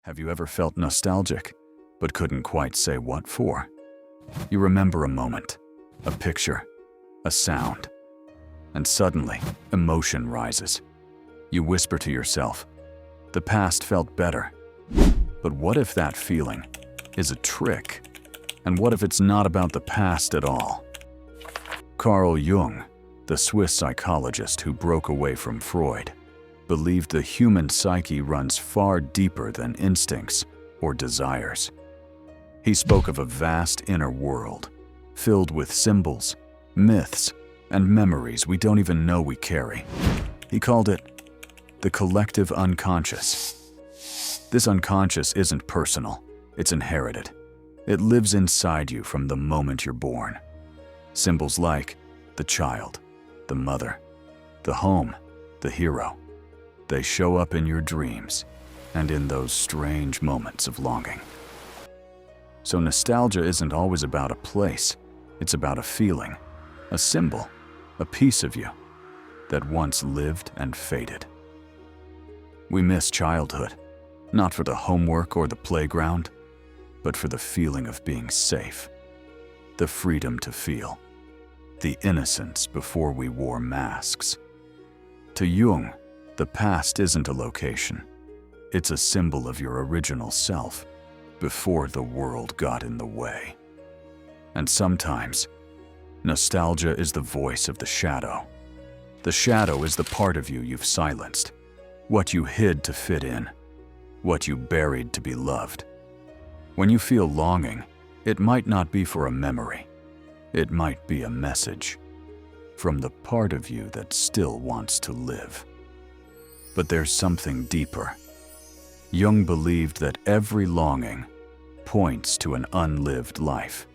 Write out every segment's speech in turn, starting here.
Have you ever felt nostalgic, but couldn't quite say what for? You remember a moment, a picture, a sound, and suddenly, emotion rises. You whisper to yourself, the past felt better. But what if that feeling is a trick? And what if it's not about the past at all? Carl Jung, the Swiss psychologist who broke away from Freud, believed the human psyche runs far deeper than instincts or desires. He spoke of a vast inner world, filled with symbols, myths, and memories we don't even know we carry. He called it the collective unconscious. This unconscious isn't personal, it's inherited. It lives inside you from the moment you're born. Symbols like the child, the mother, the home, the hero. They show up in your dreams and in those strange moments of longing. So nostalgia isn't always about a place, it's about a feeling, a symbol, a piece of you that once lived and faded. We miss childhood, not for the homework or the playground, but for the feeling of being safe, the freedom to feel, the innocence before we wore masks. To Jung, the past isn't a location. It's a symbol of your original self, before the world got in the way. And sometimes, nostalgia is the voice of the shadow. The shadow is the part of you you've silenced, what you hid to fit in, what you buried to be loved. When you feel longing, it might not be for a memory. It might be a message from the part of you that still wants to live. But there's something deeper. Jung believed that every longing points to an unlived life.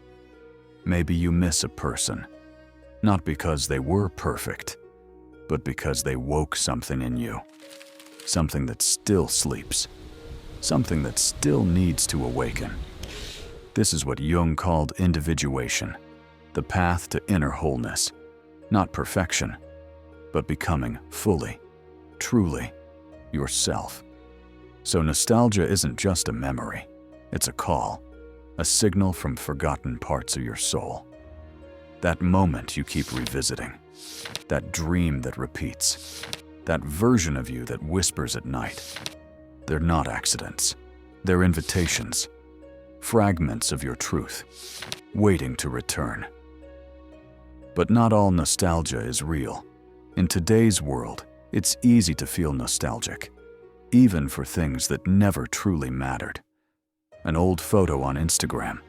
Maybe you miss a person, not because they were perfect, but because they woke something in you, something that still sleeps, something that still needs to awaken. This is what Jung called individuation, the path to inner wholeness, not perfection, but becoming fully, truly yourself. So nostalgia isn't just a memory, it's a call, a signal from forgotten parts of your soul. That moment you keep revisiting, that dream that repeats, that version of you that whispers at night. They're not accidents, they're invitations, fragments of your truth, waiting to return. But not all nostalgia is real. In today's world, it's easy to feel nostalgic, even for things that never truly mattered. An old photo on Instagram,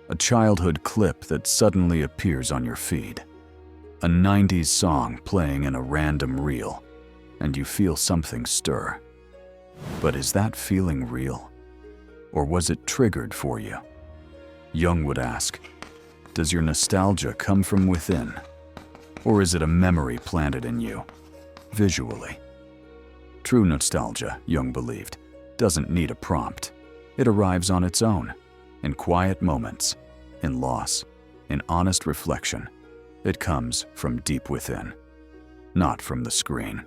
a childhood clip that suddenly appears on your feed, a 90s song playing in a random reel, and you feel something stir. But is that feeling real? Or was it triggered for you? Jung would ask, does your nostalgia come from within? Or is it a memory planted in you, visually? True nostalgia, Jung believed, doesn't need a prompt. It arrives on its own, in quiet moments, in loss, in honest reflection. It comes from deep within, not from the screen.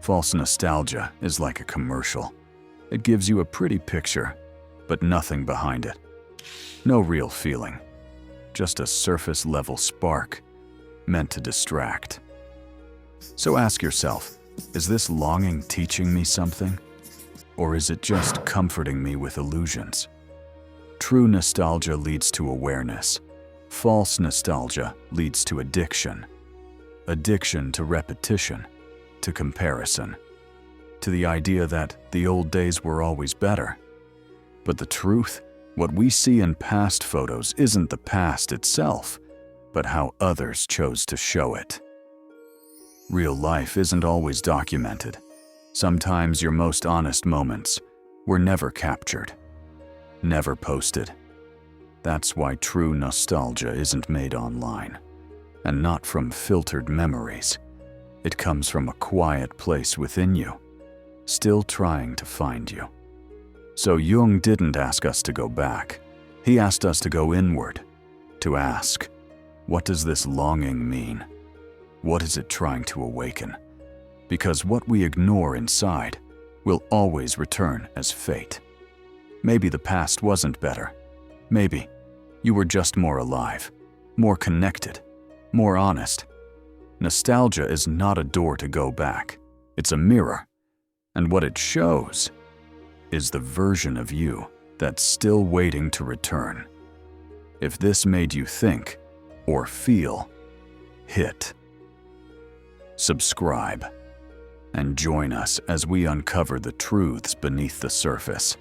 False nostalgia is like a commercial. It gives you a pretty picture, but nothing behind it. No real feeling, just a surface-level spark meant to distract. So ask yourself, is this longing teaching me something? Or is it just comforting me with illusions? True nostalgia leads to awareness. False nostalgia leads to addiction. Addiction to repetition, to comparison, to the idea that the old days were always better. But the truth, what we see in past photos isn't the past itself, but how others chose to show it. Real life isn't always documented. Sometimes your most honest moments were never captured, never posted. That's why true nostalgia isn't made online, and not from filtered memories. It comes from a quiet place within you, still trying to find you. So Jung didn't ask us to go back. He asked us to go inward, to ask, what does this longing mean? What is it trying to awaken? Because what we ignore inside will always return as fate. Maybe the past wasn't better. Maybe you were just more alive, more connected, more honest. Nostalgia is not a door to go back. It's a mirror. And what it shows is the version of you that's still waiting to return. If this made you think or feel, hit subscribe and join us as we uncover the truths beneath the surface.